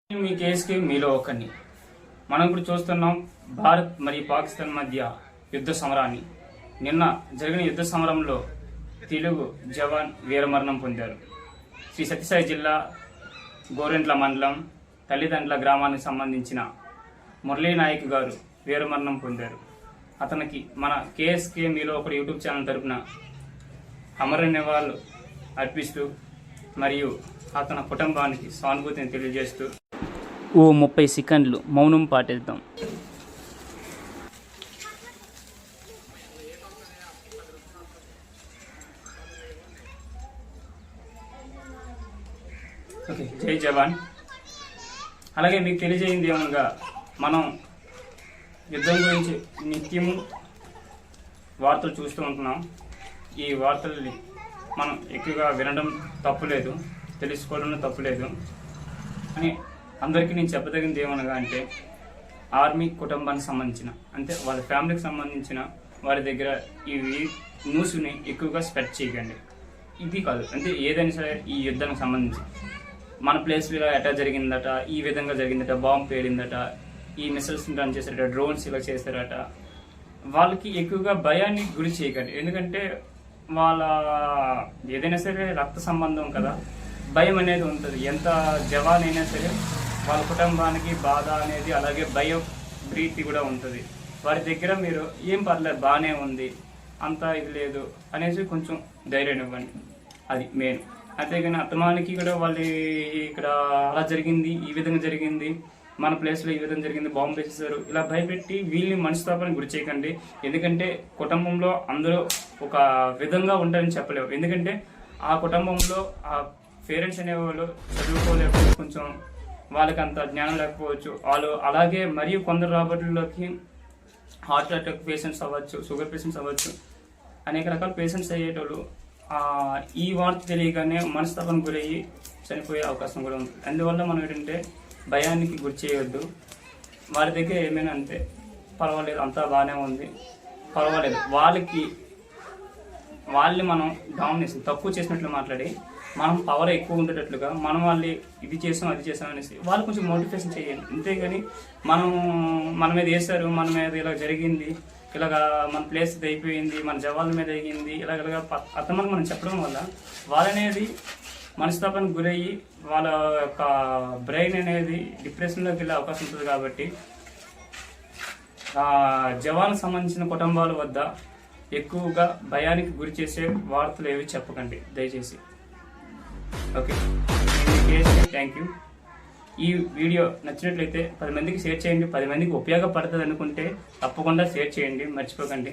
మీ కేసుకి మీలో ఒకరిని మనం ఇప్పుడు చూస్తున్నాం. భారత్ మరియు పాకిస్తాన్ మధ్య యుద్ధ సమరాన్ని. నిన్న జరిగిన యుద్ధ సమరంలో తెలుగు జవాన్ వీరమరణం పొందారు. శ్రీ సత్యసాయి జిల్లా గోరెంట్ల మండలం తల్లిదండ్రుల గ్రామానికి సంబంధించిన మురళీ నాయక్ గారు వీరమరణం పొందారు. అతనికి మన కేఎస్కే మీలో ఒకటి యూట్యూబ్ ఛానల్ తరపున అమర నివాళులు అర్పిస్తూ మరియు అతని కుటుంబానికి సానుభూతిని తెలియజేస్తూ ఓ 30 సెకండ్లు మౌనం పాటిద్దాం. ఓకే, జై జవాన్. అలాగే మీకు తెలియజేయింది ఏమనగా, మనం యుద్ధం గురించి నిత్యము వార్తలు చూస్తూ ఉంటున్నాం. ఈ వార్తల్ని మనం ఎక్కువగా వినడం తప్పులేదు, తెలుసుకోవడం తప్పులేదు. అని అందరికీ నేను చెప్పదగింది ఏమనగా అంటే, ఆర్మీ కుటుంబానికి సంబంధించిన అంటే వాళ్ళ ఫ్యామిలీకి సంబంధించిన వారి దగ్గర ఈ న్యూస్ని ఎక్కువగా స్ప్రెడ్ చేయకండి. ఇది కాదు అంటే ఏదైనా సరే ఈ యుద్ధానికి సంబంధించి మన ప్లేస్లో ఇలా ఎటా జరిగిందట, ఈ విధంగా జరిగిందట, బాంబు పేలిందట, ఈ మిసైల్స్ రన్ చేశారట, డ్రోన్స్ ఇలా చేశారట, వాళ్ళకి ఎక్కువగా భయాన్ని గురి చేయకండి. ఎందుకంటే వాళ్ళ ఏదైనా సరే రక్త సంబంధం కదా, భయం అనేది ఉంటుంది. ఎంత జవాన్ అయినా సరే వాళ్ళ కుటుంబానికి బాధ అనేది, అలాగే భయం ప్రీతి కూడా ఉంటుంది. వారి దగ్గర మీరు ఏం పర్లేదు, బాగానే ఉంది, అంతా ఇది లేదు అనేసి కొంచెం ధైర్యం ఇవ్వండి. అది మెయిన్. అంతేగాని అత్తమానికి కూడా వాళ్ళు ఇక్కడ అలా జరిగింది, ఈ విధంగా జరిగింది, మన ప్లేస్లో ఈ విధంగా జరిగింది, బాంబు వేసేసారు, ఇలా భయపెట్టి వీళ్ళని మనస్తాపానికి గురి చేయకండి. ఎందుకంటే కుటుంబంలో అందరూ ఒక విధంగా ఉంటారని చెప్పలేవు. ఎందుకంటే ఆ కుటుంబంలో ఆ పేరెంట్స్ అనేవాళ్ళు చదువుకోలేకపోతే, కొంచెం వాళ్ళకి అంత జ్ఞానం లేకపోవచ్చు. వాళ్ళు అలాగే మరియు కొందరు రాబర్ట్లలోకి హార్ట్ అటాక్ పేషెంట్స్ అవ్వచ్చు, షుగర్ పేషెంట్స్ అవ్వచ్చు, అనేక రకాల పేషెంట్స్ అయ్యేటోళ్ళు ఈ వార్త తెలియగానే మనస్తాపానికి గురయ్యి చనిపోయే అవకాశం కూడా ఉంది. అందువల్ల మనం ఏంటంటే భయానికి గురి చేయవద్దు. వారి దగ్గర ఏమైనా అంటే పర్వాలేదు, అంతా బాగానే ఉంది, పర్వాలేదు, వాళ్ళని మనం డామినేషన్ తక్కువ చేసినట్లు మాట్లాడి మనం పవర్ ఎక్కువ ఉండేటట్లుగా మనం వాళ్ళు ఇది చేసాం అది చేసాం అనేసి వాళ్ళు కొంచెం మోటివేషన్ చేయండి. అంతేగాని మన మీద వేశారు, మన మీద ఇలా జరిగింది, ఇలాగా మన ప్లేస్ ఇది అయిపోయింది, మన జవాన్ల మీద అయ్యింది, ఇలాగ అతనికి మనం చెప్పడం వల్ల వాళ్ళనేది మనస్తాపానికి గురయ్యి వాళ్ళ యొక్క బ్రెయిన్ అనేది డిప్రెషన్లోకి వెళ్ళే అవకాశం ఉంటుంది. కాబట్టి జవాన్కి సంబంధించిన కుటుంబాల వద్ద ఎక్కువగా భయానికి గురి చేసే వార్తలు ఏవి చెప్పకండి దయచేసి. Okay, thank you. ఈ వీడియో నచ్చినట్లయితే 10 మందికి షేర్ చేయండి. 10 మందికి ఉపయోగపడుతుంది అనుకుంటే తప్పకుండా షేర్ చేయండి, మర్చిపోకండి.